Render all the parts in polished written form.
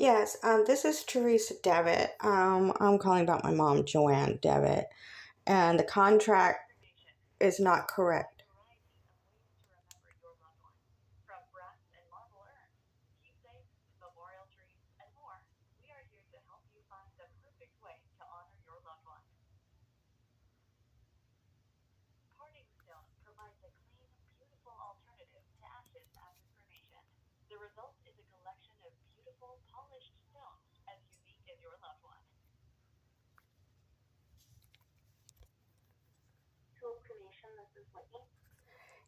Yes, this is Teresa Devitt. I'm calling about my mom, Joanne Devitt, and the contract is not correct.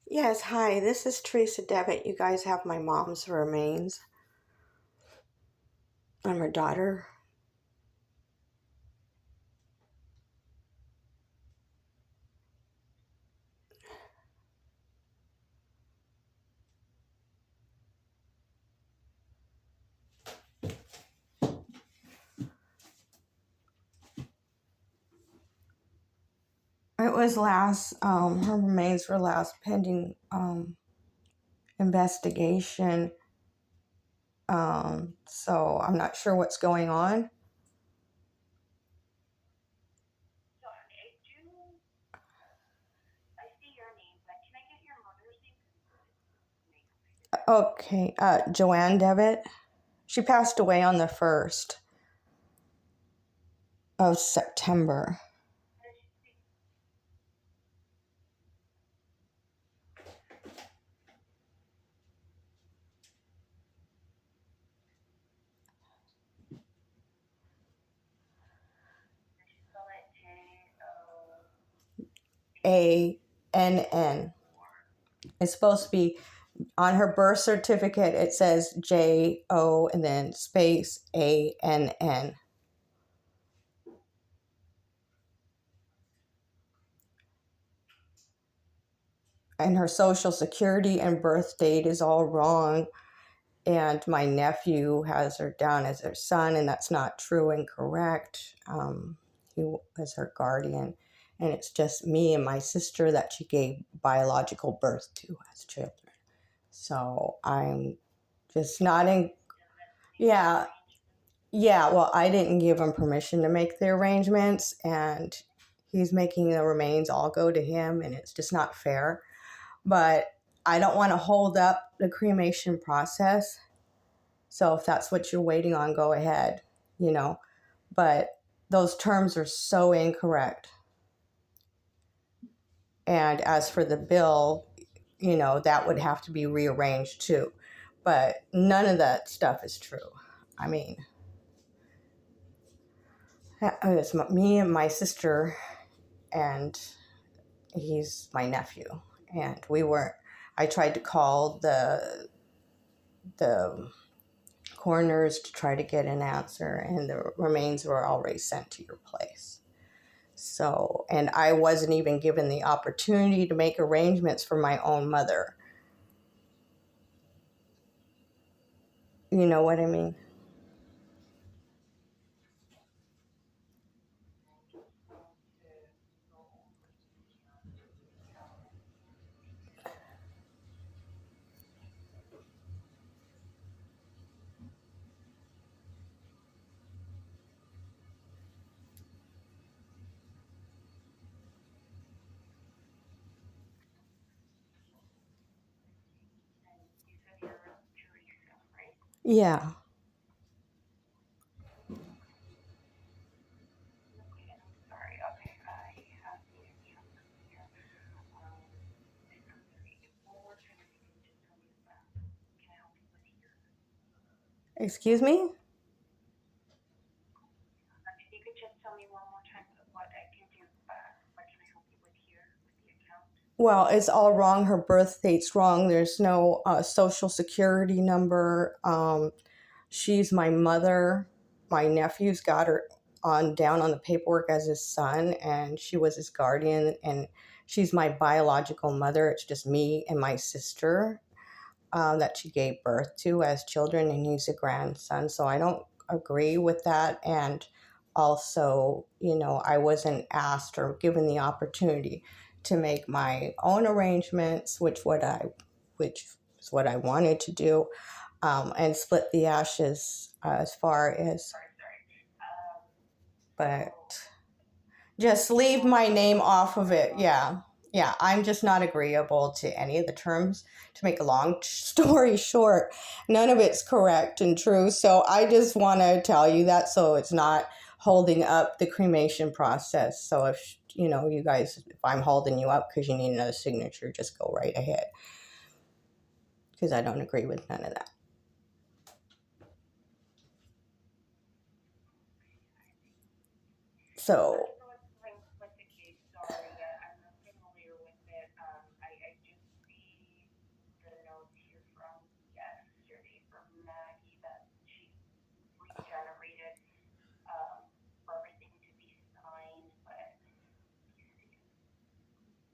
Yes, hi, this is Teresa Devitt. You guys have my mom's remains. I'm her daughter. It was her remains were last pending investigation. So I'm not sure what's going on. Okay, Joanne Devitt. She passed away on the 1st of September. ANN. It's supposed to be on her birth certificate. It says JO and then space ANN. And her social security and birth date is all wrong. And my nephew has her down as her son, and that's not true and correct. He was her guardian. And it's just me and my sister that she gave biological birth to as children. So I'm just not in. Yeah. Yeah, well, I didn't give him permission to make the arrangements, and he's making the remains all go to him, and it's just not fair. But I don't want to hold up the cremation process. So if that's what you're waiting on, go ahead, you know. But those terms are so incorrect. And as for the bill, that would have to be rearranged too. But none of that stuff is true. I mean, it's me and my sister, and he's my nephew. And I tried to call the coroners to try to get an answer, and the remains were already sent to your place. So, and I wasn't even given the opportunity to make arrangements for my own mother. You know what I mean? Yeah. Excuse me? Well, it's all wrong. Her birth date's wrong. There's no social security number. She's my mother. My nephew's got her down on the paperwork as his son, and she was his guardian. And she's my biological mother. It's just me and my sister that she gave birth to as children, and he's a grandson. So I don't agree with that. And also, I wasn't asked or given the opportunity to make my own arrangements, which is what I wanted to do. and split the ashes as far as, but just leave my name off of it. Yeah. Yeah, I'm just not agreeable to any of the terms. To make a long story short, none of it's correct and true. So I just want to tell you that so it's not holding up the cremation process. So if, you guys, if I'm holding you up because you need another signature, just go right ahead. Because I don't agree with none of that. So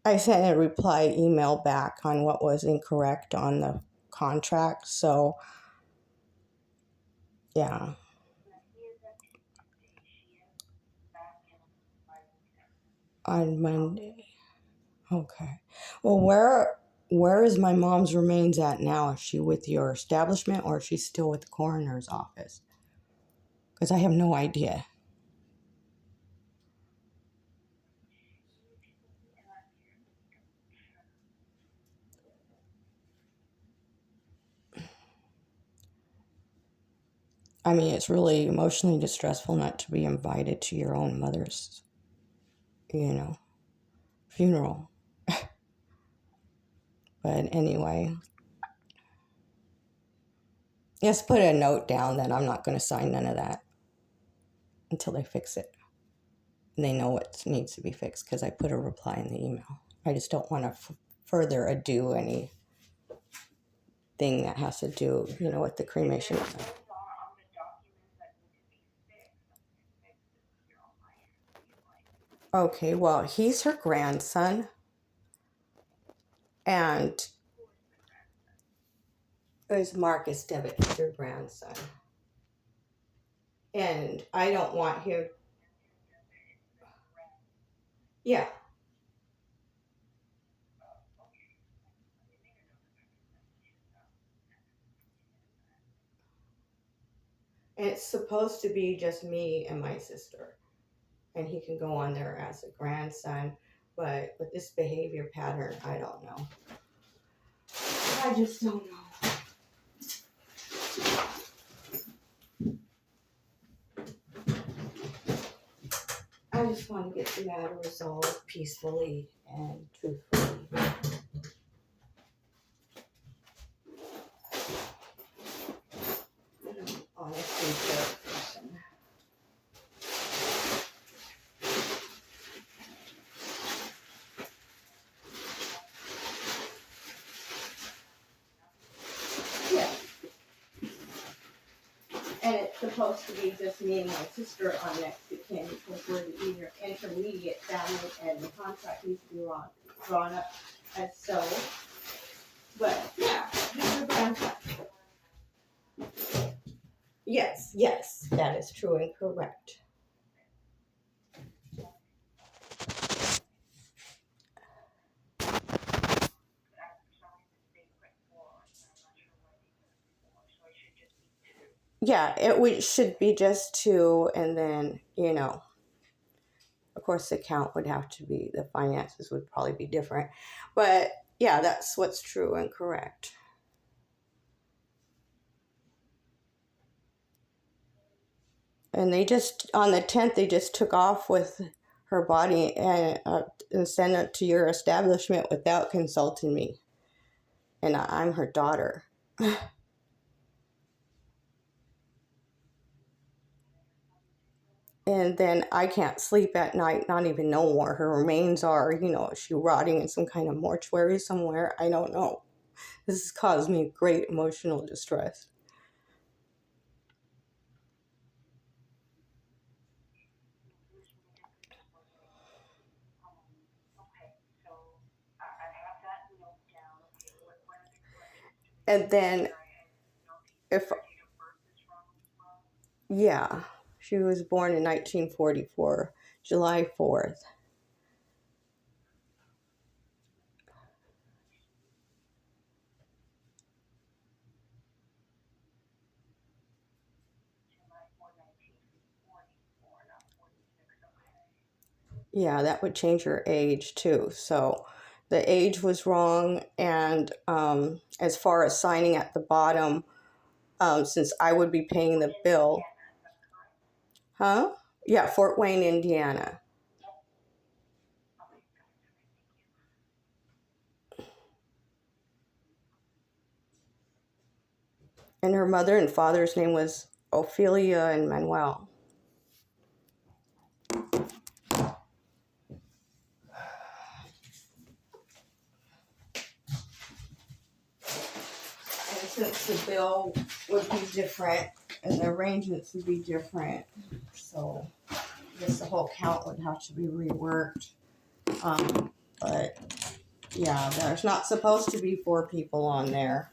I sent a reply email back on what was incorrect on the contract. So, yeah. On Monday. Okay. Well, where is my mom's remains at now? Is she with your establishment or is she still with the coroner's office? Because I have no idea. I mean, it's really emotionally distressful not to be invited to your own mother's, funeral. But anyway, just put a note down that I'm not going to sign none of that until they fix it. And they know what needs to be fixed because I put a reply in the email. I just don't want to further ado anything that has to do, with the cremation. Okay, well, he's her grandson, and it's Marcus Devitt, he's her grandson. And I don't want him. Yeah, and it's supposed to be just me and my sister, and he can go on there as a grandson. But with this behavior pattern, I don't know. I just don't know. I just want to get the matter resolved peacefully and truthfully. And I'm honest and fair person. Yeah. And it's supposed to be just me and my sister on next of kin because we're the intermediate family and the contract needs to be drawn up as so. But yeah, this is a grandson. Yes, that is true and correct. Yeah, should be just two, and then of course, the account would have to be, the finances would probably be different. But yeah, that's what's true and correct. And they just, on the 10th, they just took off with her body and sent it to your establishment without consulting me. And I'm her daughter. And then I can't sleep at night, not even know where her remains are. Is she rotting in some kind of mortuary somewhere? I don't know. This has caused me great emotional distress. And then, if, yeah, she was born in 1944, July 4th. Yeah, that would change her age too. So the age was wrong. And as far as signing at the bottom, since I would be paying the bill. Huh? Yeah, Fort Wayne, Indiana. And her mother and father's name was Ophelia and Manuel. And since the bill would be different and the arrangements would be different, so I guess the whole count would have to be reworked. But yeah, there's not supposed to be 4 people on there.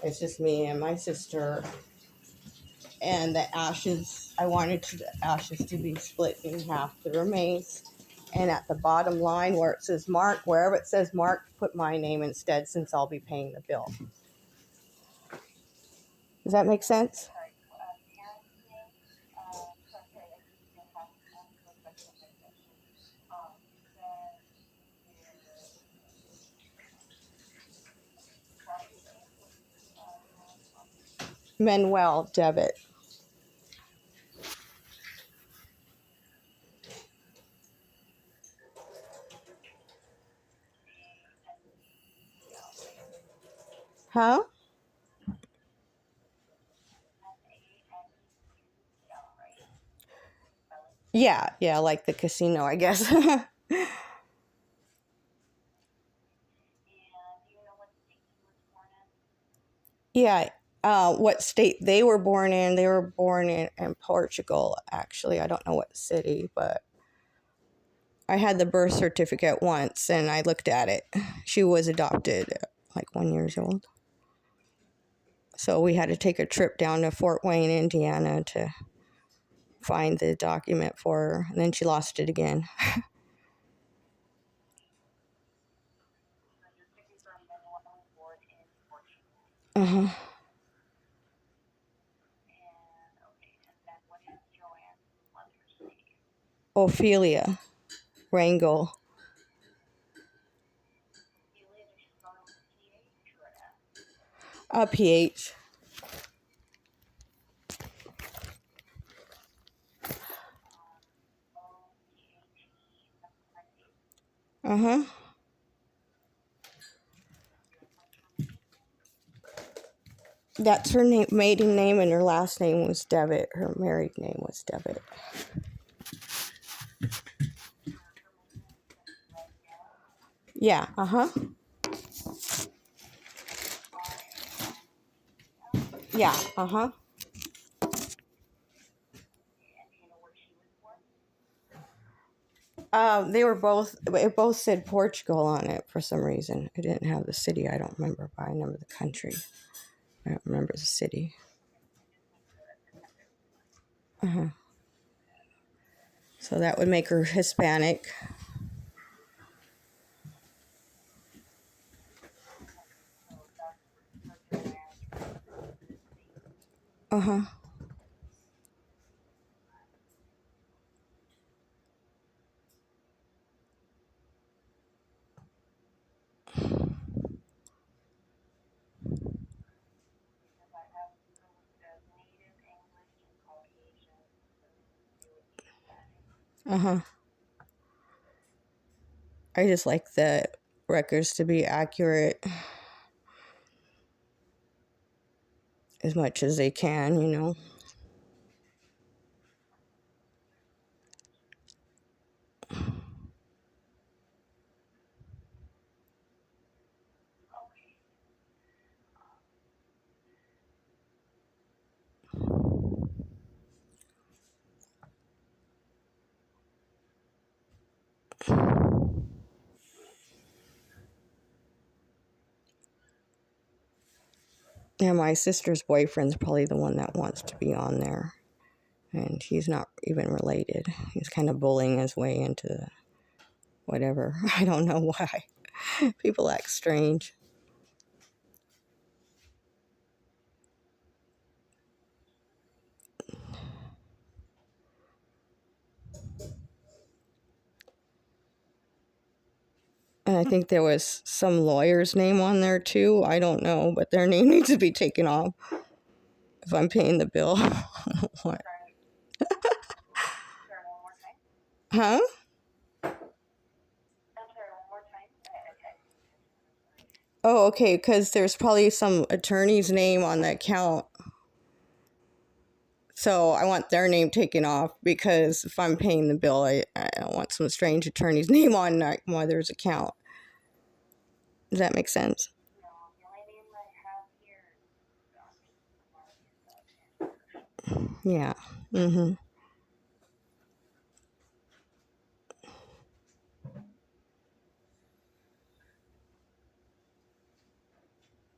It's just me and my sister. And the ashes, I wanted the ashes to be split in half, the remains. And at the bottom line where it says Mark, wherever it says Mark, put my name instead since I'll be paying the bill. Does that make sense? Manuel debit. Huh? Yeah, like the casino, I guess. Yeah. What state they were born in? They were born in Portugal, actually. I don't know what city, but I had the birth certificate once and I looked at it. She was adopted at like 1 year old. So we had to take a trip down to Fort Wayne, Indiana to find the document for her. And then she lost it again. Uh-huh. Ophelia Rangel. PH. Uh-huh. That's her maiden name, and her last name was Devitt. Her married name was Devitt. Yeah, uh-huh. Yeah, uh-huh. It both said Portugal on it for some reason. It didn't have the city. I don't remember, but I remember the country. I don't remember the city. Uh-huh. So that would make her Hispanic. Uh-huh. Uh-huh. I just like the records to be accurate as much as they can. Yeah, my sister's boyfriend's probably the one that wants to be on there. And he's not even related. He's kind of bullying his way into whatever. I don't know why. People act strange. I think there was some lawyer's name on there too. I don't know, but their name needs to be taken off if I'm paying the bill. What? Huh? Oh, okay, because there's probably some attorney's name on the account. So I want their name taken off because if I'm paying the bill, I don't want some strange attorney's name on my mother's account. Does that make sense? Yeah. Mm-hmm.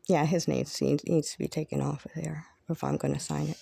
Yeah, his name needs to be taken off of there if I'm going to sign it.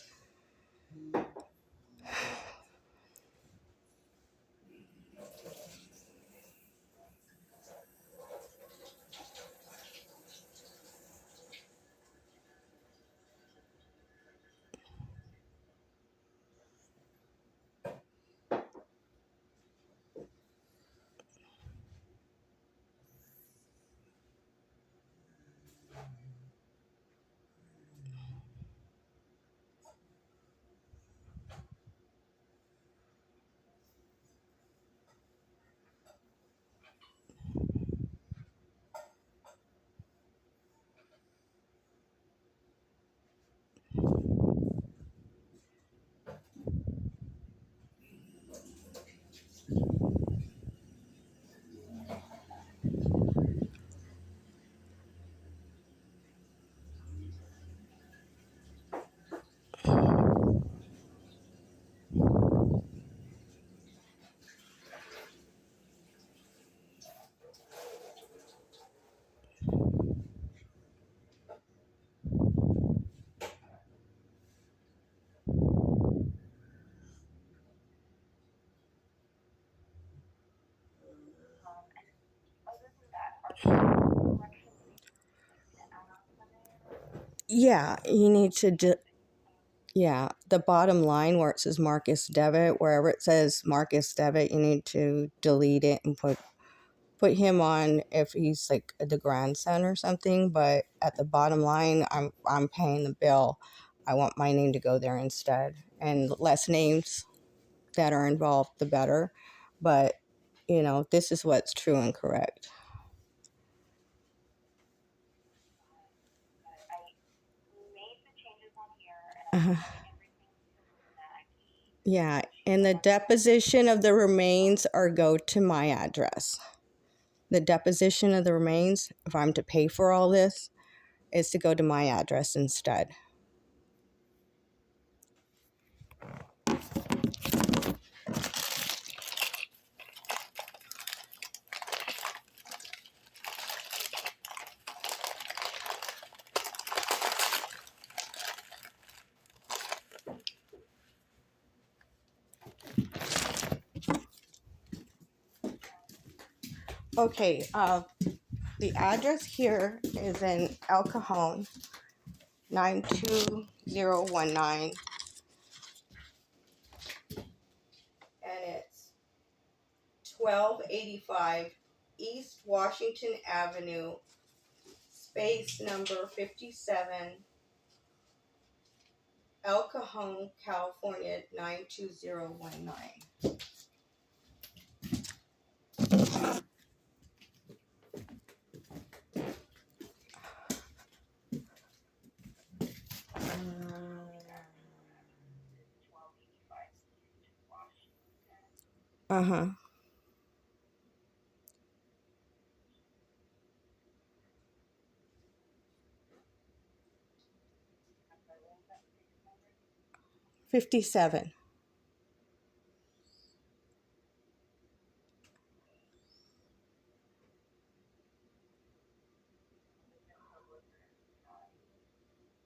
Yeah, you need to. Yeah, the bottom line where it says Marcus Debit, wherever it says Marcus Debit, you need to delete it and put him on if he's like the grandson or something. But at the bottom line, I'm paying the bill. I want my name to go there instead, and less names that are involved, the better. But this is what's true and correct. Uh, yeah, and the deposition of the remains are go to my address. The deposition of the remains, if I'm to pay for all this, is to go to my address instead. Okay, the address here is in El Cajon, 92019, and it's 1285 East Washington Avenue, space number 57, El Cajon, California, 92019. Uh-huh. 57.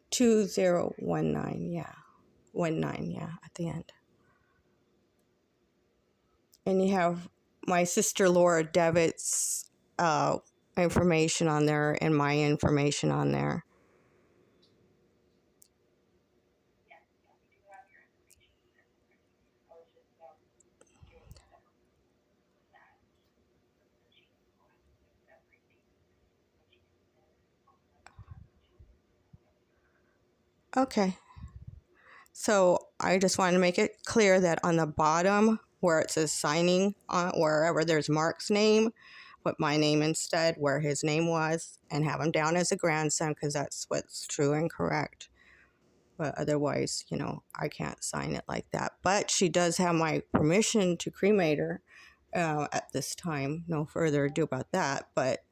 2019, yeah. 19, yeah, at the end. And you have my sister Laura Devitt's information on there and my information on there. Okay. So I just wanted to make it clear that on the bottom where it says signing, wherever there's Mark's name, put my name instead where his name was and have him down as a grandson because that's what's true and correct. But otherwise, I can't sign it like that. But she does have my permission to cremate her at this time. No further ado about that. But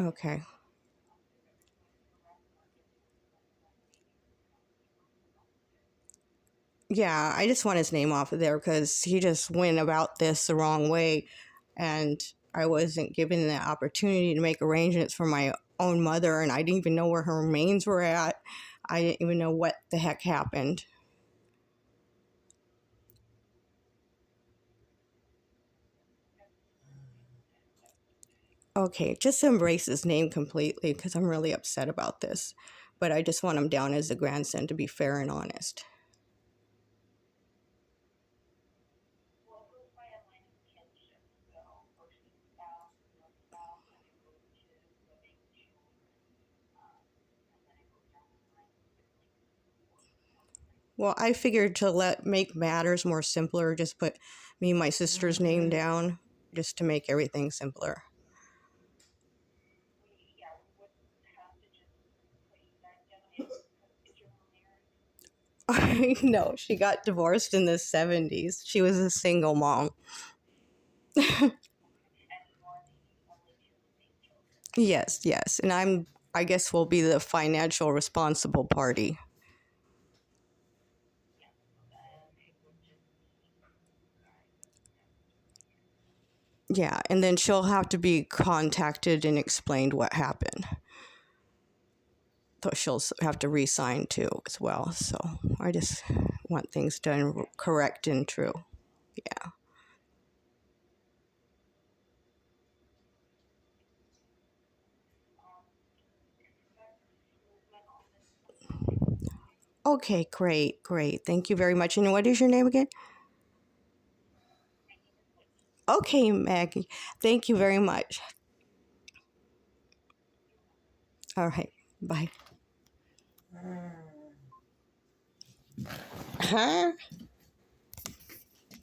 okay. Yeah, I just want his name off of there because he just went about this the wrong way, and I wasn't given the opportunity to make arrangements for my own mother, and I didn't even know where her remains were at. I didn't even know what the heck happened. Okay, just embrace his name completely because I'm really upset about this. But I just want him down as a grandson to be fair and honest. Well, I figured to make matters more simpler, just put me and my sister's name down just to make everything simpler. I know she got divorced in the 70s. She was a single mom. Yes, yes. And I guess will be the financial responsible party. Yeah, and then she'll have to be contacted and explained what happened. So she'll have to re-sign too as well. So I just want things done correct and true. Yeah. Okay, great, great. Thank you very much. And what is your name again? Okay, Maggie. Thank you very much. All right. Bye. Huh?